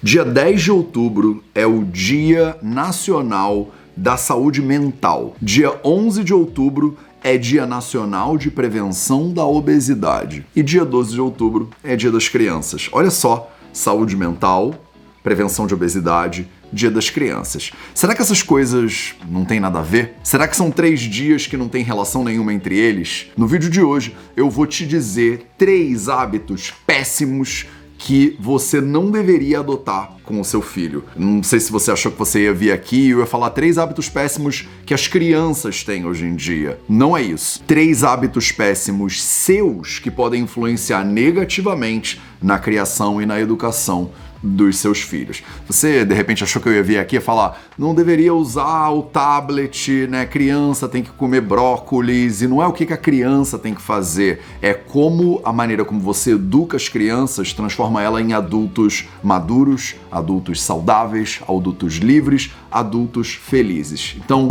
Dia 10 de outubro é o Dia Nacional da Saúde Mental. Dia 11 de outubro é Dia Nacional de Prevenção da Obesidade. E dia 12 de outubro é Dia das Crianças. Olha só, saúde mental, prevenção de obesidade, Dia das Crianças. Será que essas coisas não têm nada a ver? Será que são 3 dias que não tem relação nenhuma entre eles? No vídeo de hoje eu vou te dizer 3 hábitos péssimos que você não deveria adotar com o seu filho. Não sei se você achou que você ia vir aqui e eu ia falar 3 hábitos péssimos que as crianças têm hoje em dia. Não é isso. 3 hábitos péssimos seus que podem influenciar negativamente na criação e na educação dos seus filhos. Você, de repente, achou que eu ia vir aqui e falar não deveria usar o tablet, né? Criança tem que comer brócolis, e não é o que a criança tem que fazer, é como a maneira como você educa as crianças transforma ela em adultos maduros, adultos saudáveis, adultos livres, adultos felizes. Então,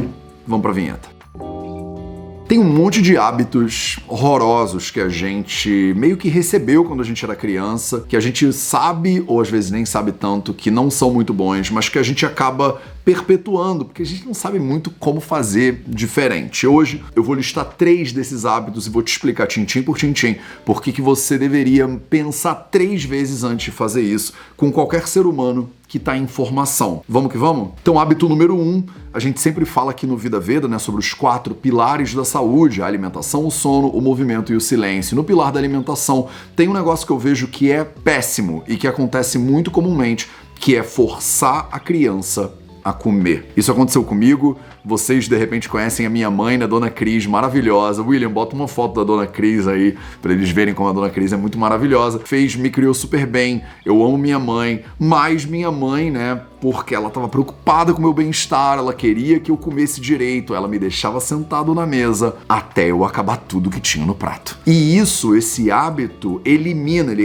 vamos pra vinheta. Tem um monte de hábitos horrorosos que a gente meio que recebeu quando a gente era criança, que a gente sabe, ou às vezes nem sabe tanto, que não são muito bons, mas que a gente acaba perpetuando, porque a gente não sabe muito como fazer diferente. Hoje eu vou listar 3 desses hábitos e vou te explicar tintim por tintim por que você deveria pensar 3 vezes antes de fazer isso com qualquer ser humano que está em formação. Vamos que vamos? Então, hábito número 1, a gente sempre fala aqui no Vida Veda, né, sobre os 4 pilares da saúde, a alimentação, o sono, o movimento e o silêncio. No pilar da alimentação, tem um negócio que eu vejo que é péssimo e que acontece muito comumente, que é forçar a criança a comer. Isso aconteceu comigo, vocês de repente conhecem a minha mãe, né, Dona Cris, maravilhosa. William, bota uma foto da Dona Cris aí, pra eles verem como a Dona Cris é muito maravilhosa. Me criou super bem, eu amo minha mãe, mas minha mãe, né, porque ela tava preocupada com o meu bem-estar, ela queria que eu comesse direito, ela me deixava sentado na mesa até eu acabar tudo que tinha no prato. E esse hábito, ele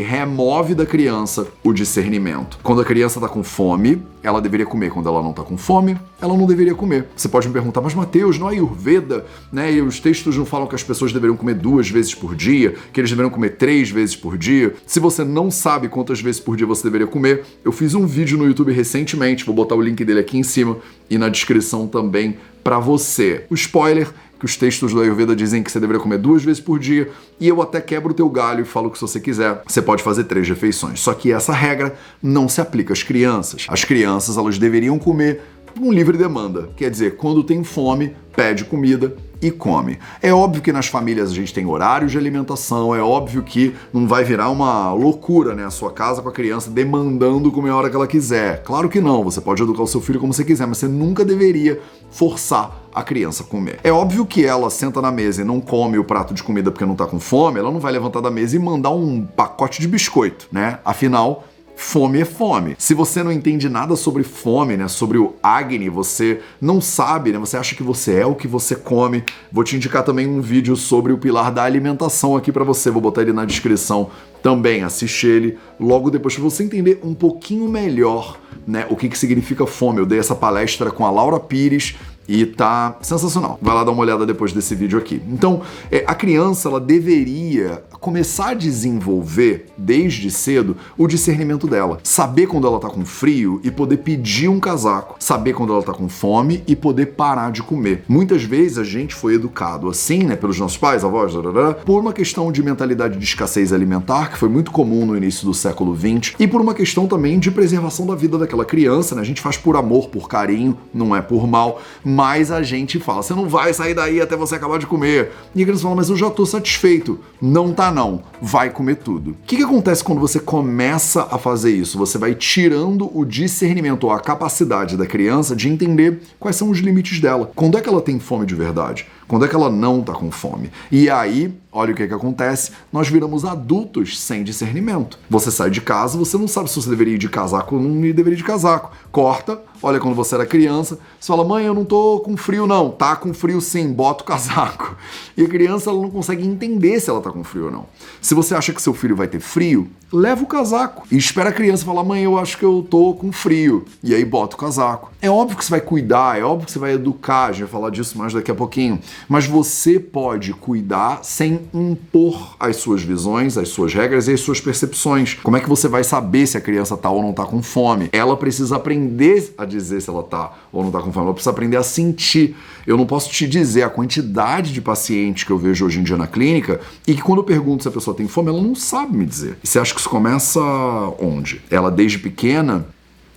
remove da criança o discernimento. Quando a criança tá com fome, ela deveria comer. Quando ela não tá com fome, ela não deveria comer. Você pode me perguntar, mas Mateus, não é Ayurveda, né? E os textos não falam que as pessoas deveriam comer 2 vezes por dia, que eles deveriam comer 3 vezes por dia. Se você não sabe quantas vezes por dia você deveria comer, eu fiz um vídeo no YouTube recentemente, vou botar o link dele aqui em cima e na descrição também pra você. O spoiler, que os textos do Ayurveda dizem que você deveria comer 2 vezes por dia, e eu até quebro o teu galho e falo que se você quiser, você pode fazer 3 refeições. Só que essa regra não se aplica às crianças. As crianças, elas deveriam comer por livre demanda. Quer dizer, quando tem fome, pede comida e come. É óbvio que nas famílias a gente tem horários de alimentação, é óbvio que não vai virar uma loucura, né? A sua casa com a criança demandando comer a hora que ela quiser. Claro que não, você pode educar o seu filho como você quiser, mas você nunca deveria forçar a criança a comer. É óbvio que ela senta na mesa e não come o prato de comida porque não tá com fome, ela não vai levantar da mesa e mandar um pacote de biscoito, né? Afinal, fome é fome. Se você não entende nada sobre fome, né, sobre o Agni, você não sabe, né, você acha que você é o que você come, vou te indicar também um vídeo sobre o pilar da alimentação aqui pra você, vou botar ele na descrição também, assiste ele logo depois pra você entender um pouquinho melhor, né, o que significa fome. Eu dei essa palestra com a Laura Pires e tá sensacional. Vai lá dar uma olhada depois desse vídeo aqui. Então, a criança, ela deveria começar a desenvolver, desde cedo, o discernimento dela. Saber quando ela tá com frio e poder pedir um casaco. Saber quando ela tá com fome e poder parar de comer. Muitas vezes a gente foi educado assim, né, pelos nossos pais, avós, por uma questão de mentalidade de escassez alimentar, que foi muito comum no início do século XX, e por uma questão também de preservação da vida daquela criança, né? A gente faz por amor, por carinho, não é por mal, mas a gente fala, você não vai sair daí até você acabar de comer. E a criança fala, mas eu já tô satisfeito. Não tá não, vai comer tudo. O que acontece quando você começa a fazer isso? Você vai tirando o discernimento ou a capacidade da criança de entender quais são os limites dela. Quando é que ela tem fome de verdade? Quando é que ela não tá com fome? E aí, olha o que acontece, nós viramos adultos sem discernimento. Você sai de casa, você não sabe se você deveria ir de casaco ou não deveria ir de casaco. Corta, olha quando você era criança, você fala, mãe, eu não tô com frio não. Tá com frio sim, bota o casaco. E a criança, ela não consegue entender se ela tá com frio ou não. Se você acha que seu filho vai ter frio, leva o casaco. E espera a criança falar, mãe, eu acho que eu tô com frio. E aí bota o casaco. É óbvio que você vai cuidar, é óbvio que você vai educar, a gente vai falar disso mais daqui a pouquinho. Mas você pode cuidar sem impor as suas visões, as suas regras e as suas percepções. Como é que você vai saber se a criança tá ou não tá com fome? Ela precisa aprender a dizer se ela tá ou não tá com fome. Ela precisa aprender a sentir. Eu não posso te dizer a quantidade de pacientes que eu vejo hoje em dia na clínica e que quando eu pergunto se a pessoa tem fome, ela não sabe me dizer. E você acha que isso começa onde? Ela, desde pequena,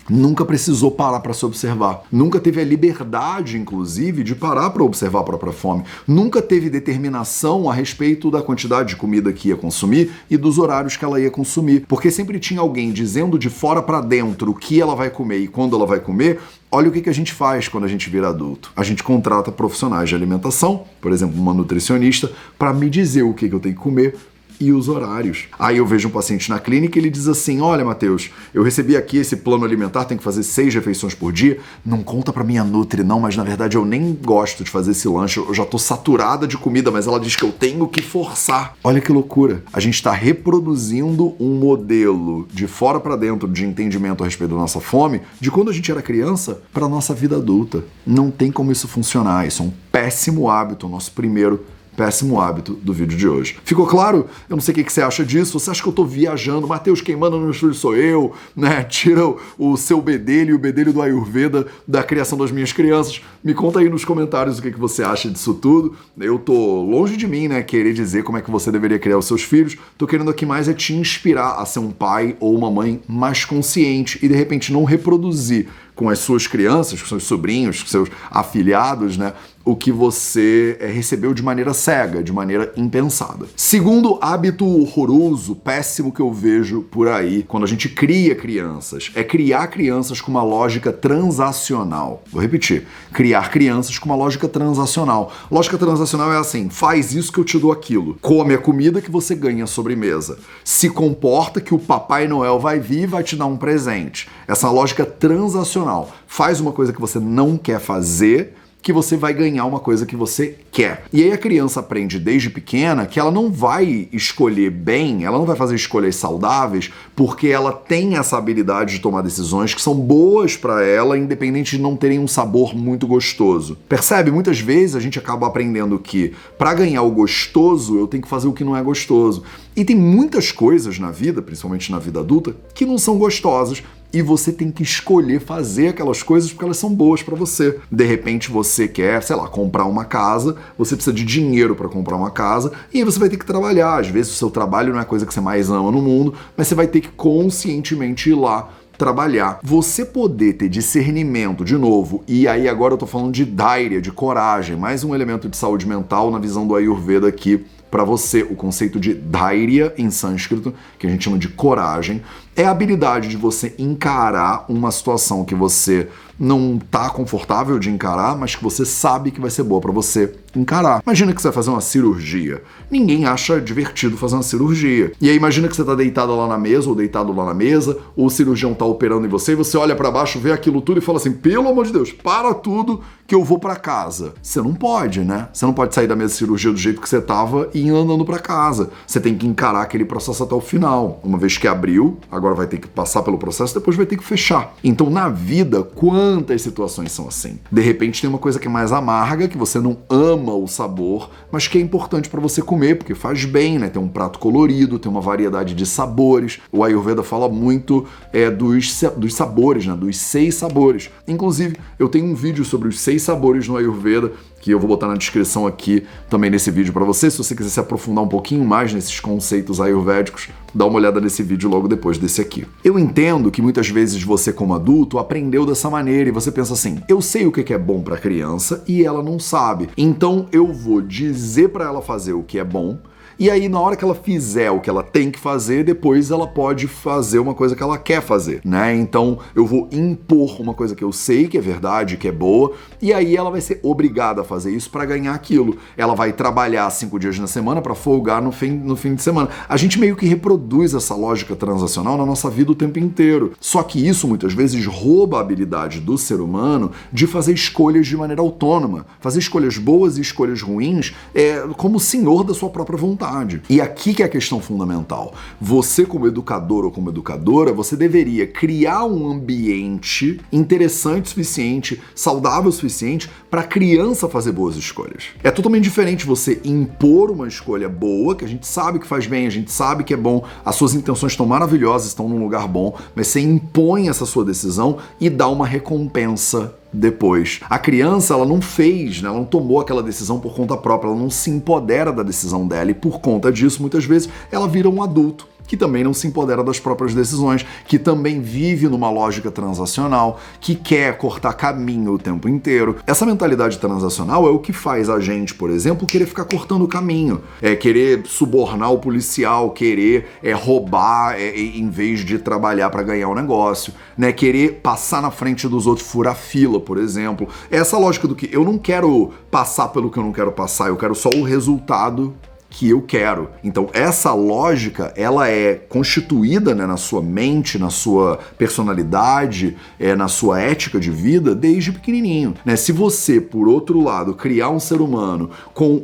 nunca precisou parar para se observar. Nunca teve a liberdade, inclusive, de parar para observar a própria fome. Nunca teve determinação a respeito da quantidade de comida que ia consumir e dos horários que ela ia consumir. Porque sempre tinha alguém dizendo de fora para dentro o que ela vai comer e quando ela vai comer. Olha o que a gente faz quando a gente vira adulto. A gente contrata profissionais de alimentação, por exemplo, uma nutricionista, para me dizer o que eu tenho que comer e os horários. Aí eu vejo um paciente na clínica e ele diz assim: olha, Matheus, eu recebi aqui esse plano alimentar, tem que fazer 6 refeições por dia, não conta pra minha nutri não, mas na verdade eu nem gosto de fazer esse lanche, eu já tô saturada de comida, mas ela diz que eu tenho que forçar. Olha que loucura. A gente tá reproduzindo um modelo de fora pra dentro de entendimento a respeito da nossa fome, de quando a gente era criança, pra nossa vida adulta. Não tem como isso funcionar, isso é um péssimo hábito, o nosso primeiro péssimo hábito do vídeo de hoje. Ficou claro? Eu não sei o que você acha disso. Você acha que eu tô viajando? Matheus, quem manda no estúdio sou eu, né? Tira o seu bedelho e o bedelho do Ayurveda da criação das minhas crianças. Me conta aí nos comentários o que você acha disso tudo. Eu tô longe de mim, né, querer dizer como é que você deveria criar os seus filhos. Tô querendo aqui mais é te inspirar a ser um pai ou uma mãe mais consciente e de repente não reproduzir com as suas crianças, com seus sobrinhos, com seus afilhados, né, o que você recebeu de maneira cega, de maneira impensada. Segundo hábito horroroso, péssimo que eu vejo por aí, quando a gente cria crianças, é criar crianças com uma lógica transacional. Vou repetir, criar crianças com uma lógica transacional. Lógica transacional é assim: faz isso que eu te dou aquilo. Come a comida que você ganha a sobremesa. Se comporta que o Papai Noel vai vir e vai te dar um presente. Essa lógica transacional. Faz uma coisa que você não quer fazer, que você vai ganhar uma coisa que você quer. E aí a criança aprende desde pequena que ela não vai escolher bem, ela não vai fazer escolhas saudáveis, porque ela tem essa habilidade de tomar decisões que são boas para ela, independente de não terem um sabor muito gostoso. Percebe? Muitas vezes a gente acaba aprendendo que para ganhar o gostoso, eu tenho que fazer o que não é gostoso. E tem muitas coisas na vida, principalmente na vida adulta, que não são gostosas, e você tem que escolher fazer aquelas coisas porque elas são boas para você. De repente você quer, sei lá, comprar uma casa, você precisa de dinheiro para comprar uma casa e aí você vai ter que trabalhar. Às vezes o seu trabalho não é a coisa que você mais ama no mundo, mas você vai ter que conscientemente ir lá trabalhar. Você poder ter discernimento, de novo, e aí agora eu tô falando de dhairya, de coragem, mais um elemento de saúde mental na visão do Ayurveda aqui para você. O conceito de dhairya em sânscrito, que a gente chama de coragem, é a habilidade de você encarar uma situação que você não tá confortável de encarar, mas que você sabe que vai ser boa para você encarar. Imagina que você vai fazer uma cirurgia. Ninguém acha divertido fazer uma cirurgia. E aí imagina que você tá deitado lá na mesa, ou deitado lá na mesa, ou o cirurgião tá operando em você, e você olha para baixo, vê aquilo tudo e fala assim: pelo amor de Deus, para tudo que eu vou para casa. Você não pode, né? Você não pode sair da mesa de cirurgia do jeito que você tava e ir andando para casa. Você tem que encarar aquele processo até o final. Uma vez que abriu, agora vai ter que passar pelo processo, depois vai ter que fechar. Então na vida, quantas situações são assim? De repente tem uma coisa que é mais amarga, que você não ama o sabor, mas que é importante para você comer, porque faz bem, né? Tem um prato colorido, tem uma variedade de sabores. O Ayurveda fala muito dos sabores, né? Dos 6 sabores. Inclusive, eu tenho um vídeo sobre os 6 sabores no Ayurveda, que eu vou botar na descrição aqui também nesse vídeo para você. Se você quiser se aprofundar um pouquinho mais nesses conceitos ayurvédicos, dá uma olhada nesse vídeo logo depois desse aqui. Eu entendo que muitas vezes você, como adulto, aprendeu dessa maneira e você pensa assim: eu sei o que é bom para criança e ela não sabe. Então eu vou dizer para ela fazer o que é bom. E aí, na hora que ela fizer o que ela tem que fazer, depois ela pode fazer uma coisa que ela quer fazer, né? Então, eu vou impor uma coisa que eu sei que é verdade, que é boa, e aí ela vai ser obrigada a fazer isso para ganhar aquilo. Ela vai trabalhar 5 dias na semana para folgar no fim de semana. A gente meio que reproduz essa lógica transacional na nossa vida o tempo inteiro. Só que isso, muitas vezes, rouba a habilidade do ser humano de fazer escolhas de maneira autônoma. Fazer escolhas boas e escolhas ruins como senhor da sua própria vontade. velocidade. E aqui que é a questão fundamental. Você, como educador ou como educadora, você deveria criar um ambiente interessante o suficiente, saudável o suficiente para a criança fazer boas escolhas. É totalmente diferente você impor uma escolha boa, que a gente sabe que faz bem, a gente sabe que é bom, as suas intenções estão maravilhosas, estão num lugar bom, mas você impõe essa sua decisão e dá uma recompensa depois. A criança, ela não fez, né? Ela não tomou aquela decisão por conta própria, ela não se empodera da decisão dela e por conta disso, muitas vezes, ela vira um adulto que também não se empodera das próprias decisões, que também vive numa lógica transacional, que quer cortar caminho o tempo inteiro. Essa mentalidade transacional é o que faz a gente, por exemplo, querer ficar cortando caminho, querer subornar o policial, querer roubar em vez de trabalhar para ganhar o negócio, né? Querer passar na frente dos outros, furar fila, por exemplo. Essa lógica do que eu não quero passar pelo que eu não quero passar, eu quero só o resultado que eu quero. Então essa lógica, ela é constituída, né, na sua mente, na sua personalidade, na sua ética de vida desde pequenininho, né? Se você, por outro lado, criar um ser humano com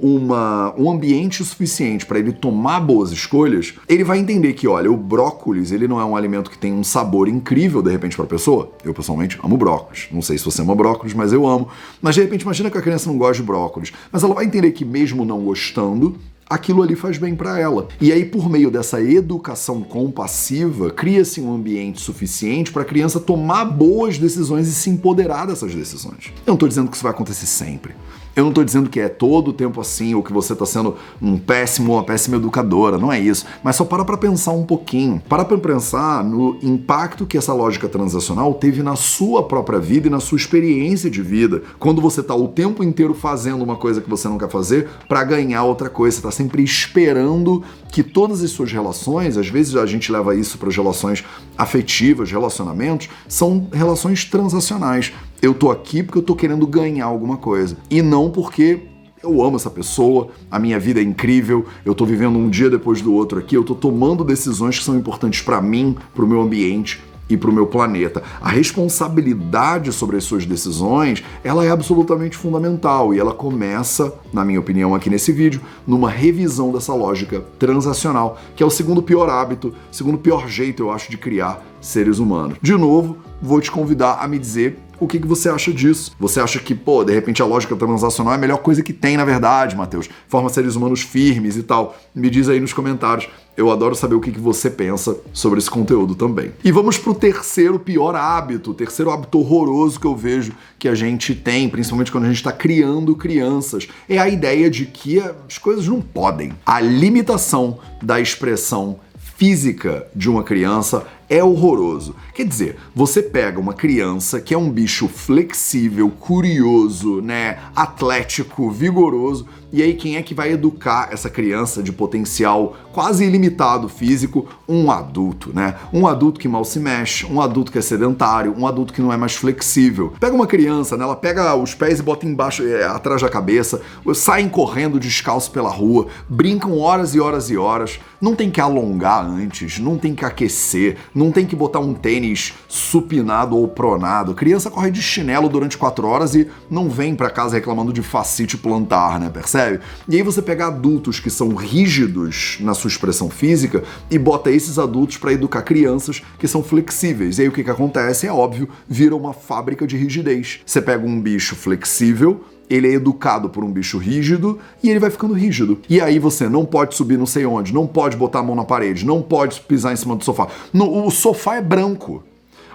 um ambiente suficiente para ele tomar boas escolhas, ele vai entender que, olha, o brócolis, ele não é um alimento que tem um sabor incrível, de repente, para a pessoa. Eu, pessoalmente, amo brócolis. Não sei se você ama brócolis, mas eu amo. Mas, de repente, imagina que a criança não gosta de brócolis. Mas ela vai entender que, mesmo não gostando, aquilo ali faz bem para ela. E aí, por meio dessa educação compassiva, cria-se um ambiente suficiente para a criança tomar boas decisões e se empoderar dessas decisões. Eu não estou dizendo que isso vai acontecer sempre. Eu não estou dizendo que é todo o tempo assim, ou que você está sendo um péssimo ou uma péssima educadora, não é isso. Mas só para pensar um pouquinho. Para pensar no impacto que essa lógica transacional teve na sua própria vida e na sua experiência de vida. Quando você está o tempo inteiro fazendo uma coisa que você não quer fazer para ganhar outra coisa. Você está sempre esperando que todas as suas relações, às vezes a gente leva isso para as relações afetivas, relacionamentos, são relações transacionais. Eu tô aqui porque eu tô querendo ganhar alguma coisa. E não porque eu amo essa pessoa, a minha vida é incrível, eu tô vivendo um dia depois do outro aqui, eu tô tomando decisões que são importantes para mim, pro meu ambiente e para o meu planeta. A responsabilidade sobre as suas decisões, ela é absolutamente fundamental e ela começa, na minha opinião aqui nesse vídeo, numa revisão dessa lógica transacional, que é o segundo pior hábito, segundo pior jeito, eu acho, de criar seres humanos. De novo, vou te convidar a me dizer o que você acha disso. Você acha que, de repente a lógica transacional é a melhor coisa que tem, na verdade, Matheus? Forma seres humanos firmes e tal. Me diz aí nos comentários. Eu adoro saber o que você pensa sobre esse conteúdo também. E vamos pro terceiro pior hábito, o terceiro hábito horroroso que eu vejo que a gente tem, principalmente quando a gente está criando crianças. É a ideia de que as coisas não podem. A limitação da expressão física de uma criança é horroroso. Quer dizer, você pega uma criança que é um bicho flexível, curioso, né, atlético, vigoroso, e aí quem é que vai educar essa criança de potencial quase ilimitado físico? Um adulto, né? Um adulto que mal se mexe, um adulto que é sedentário, um adulto que não é mais flexível. Pega uma criança, né, ela pega os pés e bota embaixo, atrás da cabeça, saem correndo descalço pela rua, brincam horas e horas e horas, não tem que alongar antes, não tem que aquecer, não tem que botar um tênis supinado ou pronado. A criança corre de chinelo durante 4 horas e não vem pra casa reclamando de fascite plantar, né? Percebe? E aí você pega adultos que são rígidos na sua expressão física e bota esses adultos pra educar crianças que são flexíveis. E aí o que acontece? É óbvio, vira uma fábrica de rigidez. Você pega um bicho flexível, ele é educado por um bicho rígido e ele vai ficando rígido. E aí você não pode subir não sei onde, não pode botar a mão na parede, não pode pisar em cima do sofá. O sofá é branco.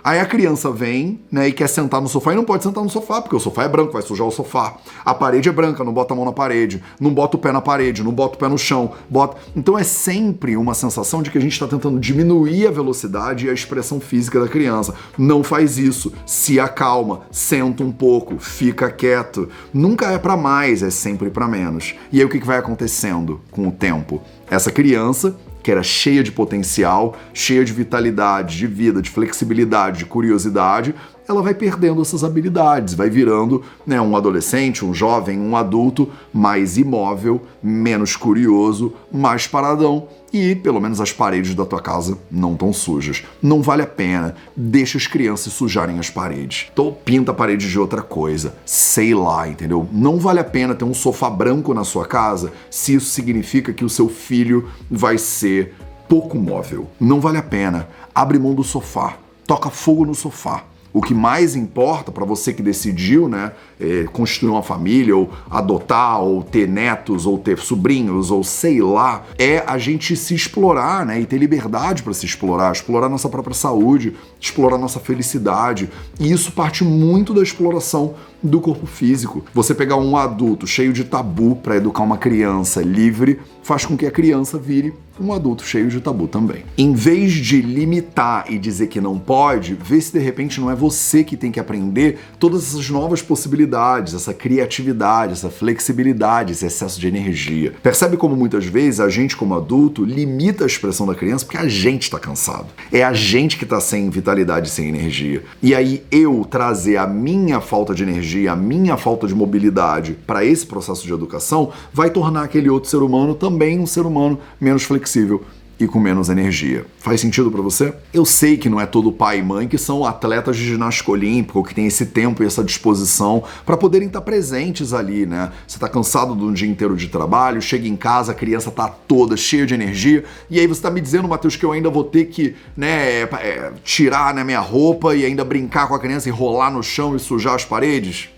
Aí a criança vem, né, e quer sentar no sofá e não pode sentar no sofá, porque o sofá é branco, vai sujar o sofá. A parede é branca, não bota a mão na parede, não bota o pé na parede, não bota o pé no chão, bota... Então é sempre uma sensação de que a gente está tentando diminuir a velocidade e a expressão física da criança. Não faz isso, se acalma, senta um pouco, fica quieto. Nunca é para mais, é sempre para menos. E aí o que vai acontecendo com o tempo? Essa criança, que era cheia de potencial, cheia de vitalidade, de vida, de flexibilidade, de curiosidade, ela vai perdendo essas habilidades, vai virando, né, um adolescente, um jovem, um adulto mais imóvel, menos curioso, mais paradão. e pelo menos as paredes da tua casa não estão sujas. Não vale a pena, deixa as crianças sujarem as paredes. Então pinta a parede de outra coisa, sei lá, entendeu? Não vale a pena ter um sofá branco na sua casa se isso significa que o seu filho vai ser pouco móvel. Não vale a pena. Abre mão do sofá, toca fogo no sofá. O que mais importa para você que decidiu, né, construir uma família, ou adotar, ou ter netos, ou ter sobrinhos, ou sei lá, é a gente se explorar, né, e ter liberdade para se explorar nossa própria saúde, explorar nossa felicidade. E isso parte muito da exploração do corpo físico. Você pegar um adulto cheio de tabu para educar uma criança livre, faz com que a criança vire um adulto cheio de tabu também. Em vez de limitar e dizer que não pode, vê se de repente não é você que tem que aprender todas essas novas possibilidades, essa criatividade, essa flexibilidade, esse excesso de energia. Percebe como muitas vezes a gente como adulto limita a expressão da criança porque a gente está cansado. É a gente que está sem vitalidade, sem energia. E aí eu trazer a minha falta de energia, a minha falta de mobilidade para esse processo de educação vai tornar aquele outro ser humano também um ser humano menos flexível e com menos energia. Faz sentido pra você? Eu sei que não é todo pai e mãe que são atletas de ginástica olímpica ou que tem esse tempo e essa disposição para poderem estar presentes ali, né? Você tá cansado de um dia inteiro de trabalho, chega em casa, a criança tá toda cheia de energia e aí você tá me dizendo, Matheus, que eu ainda vou ter que, né, tirar, né, minha roupa e ainda brincar com a criança e rolar no chão e sujar as paredes?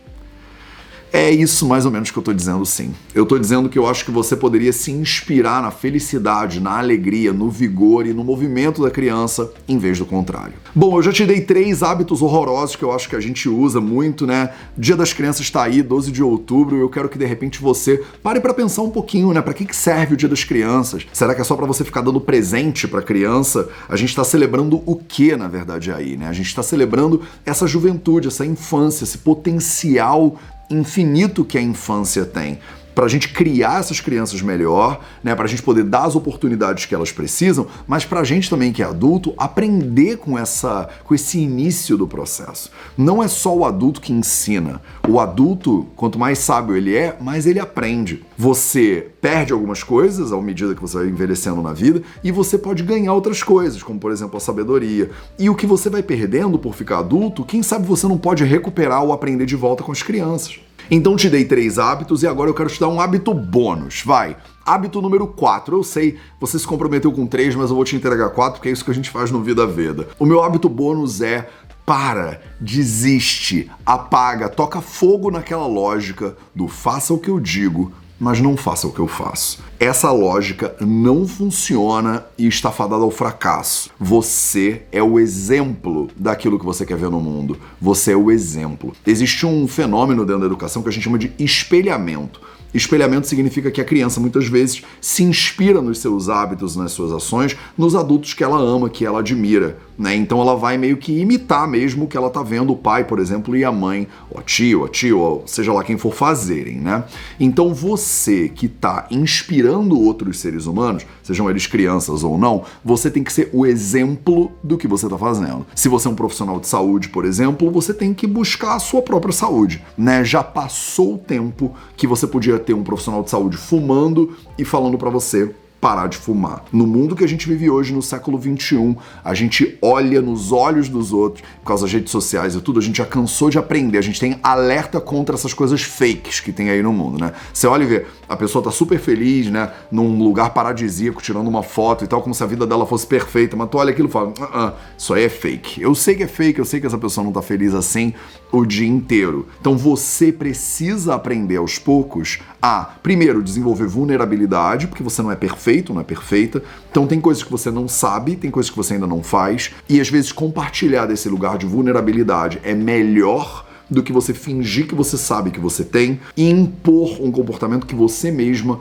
É isso mais ou menos que eu tô dizendo, sim. Eu tô dizendo que eu acho que você poderia se inspirar na felicidade, na alegria, no vigor e no movimento da criança, em vez do contrário. Bom, eu já te dei 3 hábitos horrorosos que eu acho que a gente usa muito, né? Dia das Crianças tá aí, 12 de outubro, e eu quero que de repente você pare pra pensar um pouquinho, né? Pra que serve o Dia das Crianças? Será que é só pra você ficar dando presente pra criança? A gente tá celebrando o que, na verdade, aí, né? A gente tá celebrando essa juventude, essa infância, esse potencial infinito que a infância tem, para a gente criar essas crianças melhor, né, para a gente poder dar as oportunidades que elas precisam, mas para a gente também que é adulto, aprender com esse início do processo. Não é só o adulto que ensina. O adulto, quanto mais sábio ele é, mais ele aprende. Você perde algumas coisas à medida que você vai envelhecendo na vida e você pode ganhar outras coisas, como por exemplo a sabedoria. E o que você vai perdendo por ficar adulto, quem sabe você não pode recuperar ou aprender de volta com as crianças. Então te dei 3 hábitos e agora eu quero te dar um hábito bônus. Vai! Hábito número 4. Eu sei, você se comprometeu com 3, mas eu vou te entregar 4, porque é isso que a gente faz no Vida Veda. O meu hábito bônus é: para, desiste, apaga, toca fogo naquela lógica do faça o que eu digo, mas não faça o que eu faço. Essa lógica não funciona e está fadada ao fracasso. Você é o exemplo daquilo que você quer ver no mundo. Você é o exemplo. Existe um fenômeno dentro da educação que a gente chama de espelhamento. Espelhamento significa que a criança muitas vezes se inspira nos seus hábitos, nas suas ações, nos adultos que ela ama, que ela admira, né? Então ela vai meio que imitar mesmo o que ela tá vendo o pai, por exemplo, e a mãe, ou a tio, ou seja lá quem for fazerem, né? Então você que tá inspirando outros seres humanos, sejam eles crianças ou não, você tem que ser o exemplo do que você tá fazendo. Se você é um profissional de saúde, por exemplo, você tem que buscar a sua própria saúde, né? Já passou o tempo que você podia ter um profissional de saúde fumando e falando pra você parar de fumar. No mundo que a gente vive hoje, no século XXI, a gente olha nos olhos dos outros, por causa das redes sociais e tudo, a gente já cansou de aprender, a gente tem alerta contra essas coisas fakes que tem aí no mundo, né? Você olha e vê, a pessoa tá super feliz, né, num lugar paradisíaco, tirando uma foto e tal, como se a vida dela fosse perfeita, mas tu olha aquilo e fala, isso aí é fake. Eu sei que é fake, eu sei que essa pessoa não tá feliz assim o dia inteiro. Então você precisa aprender aos poucos a, primeiro, desenvolver vulnerabilidade, porque você não é perfeito, não é perfeita. Então tem coisas que você não sabe, tem coisas que você ainda não faz, e às vezes compartilhar desse lugar de vulnerabilidade é melhor do que você fingir que você sabe que você tem e impor um comportamento que você mesmo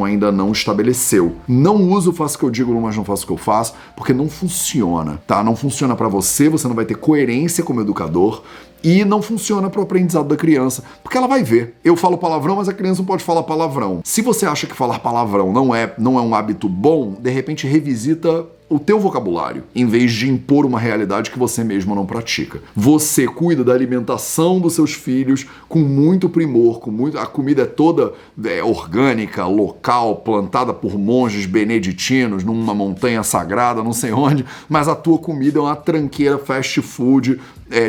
ainda não estabeleceu. Não uso faço o que eu digo, mas não faço o que eu faço, porque não funciona, tá? Não funciona pra você, você não vai ter coerência como educador, e não funciona para o aprendizado da criança, porque ela vai ver. Eu falo palavrão, mas a criança não pode falar palavrão. Se você acha que falar palavrão não é um hábito bom, de repente revisita o teu vocabulário, em vez de impor uma realidade que você mesmo não pratica. Você cuida da alimentação dos seus filhos com muito primor, a comida é toda orgânica, local, plantada por monges beneditinos numa montanha sagrada, não sei onde, mas a tua comida é uma tranqueira fast food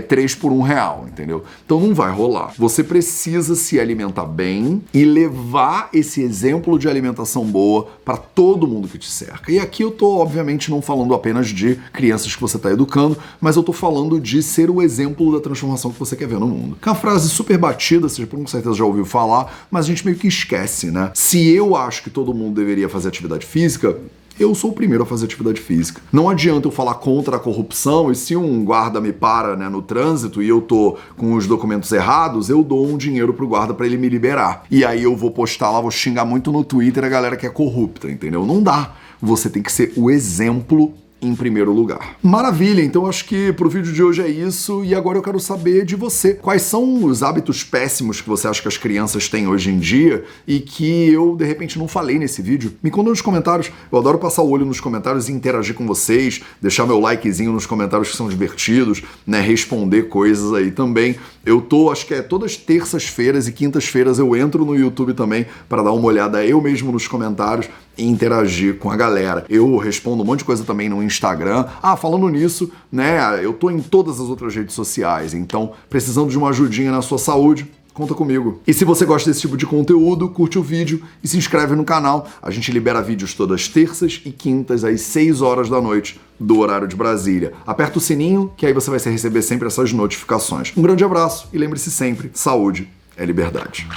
3 por R$1, entendeu? Então não vai rolar. Você precisa se alimentar bem e levar esse exemplo de alimentação boa para todo mundo que te cerca. E aqui eu tô, obviamente, não falando apenas de crianças que você está educando, mas eu tô falando de ser o exemplo da transformação que você quer ver no mundo. Que é uma frase super batida, você com certeza já ouviu falar, mas a gente meio que esquece, né? Se eu acho que todo mundo deveria fazer atividade física, eu sou o primeiro a fazer atividade física. Não adianta eu falar contra a corrupção e se um guarda me para, né, no trânsito e eu tô com os documentos errados, eu dou um dinheiro pro guarda pra ele me liberar. E aí eu vou postar lá, vou xingar muito no Twitter a galera que é corrupta, entendeu? Não dá. Você tem que ser o exemplo em primeiro lugar. Maravilha, então acho que pro vídeo de hoje é isso e agora eu quero saber de você. Quais são os hábitos péssimos que você acha que as crianças têm hoje em dia e que eu, de repente, não falei nesse vídeo? Me conta nos comentários. Eu adoro passar o olho nos comentários e interagir com vocês, deixar meu likezinho nos comentários que são divertidos, né, responder coisas aí também. Eu tô, acho que é todas terças-feiras e quintas-feiras eu entro no YouTube também para dar uma olhada eu mesmo nos comentários e interagir com a galera. Eu respondo um monte de coisa também no Instagram. Falando nisso, né, eu tô em todas as outras redes sociais, então precisando de uma ajudinha na sua saúde, conta comigo. E se você gosta desse tipo de conteúdo, curte o vídeo e se inscreve no canal. A gente libera vídeos todas terças e quintas às 6 horas da noite do horário de Brasília. Aperta o sininho que aí você vai receber sempre essas notificações. Um grande abraço e lembre-se sempre, saúde é liberdade.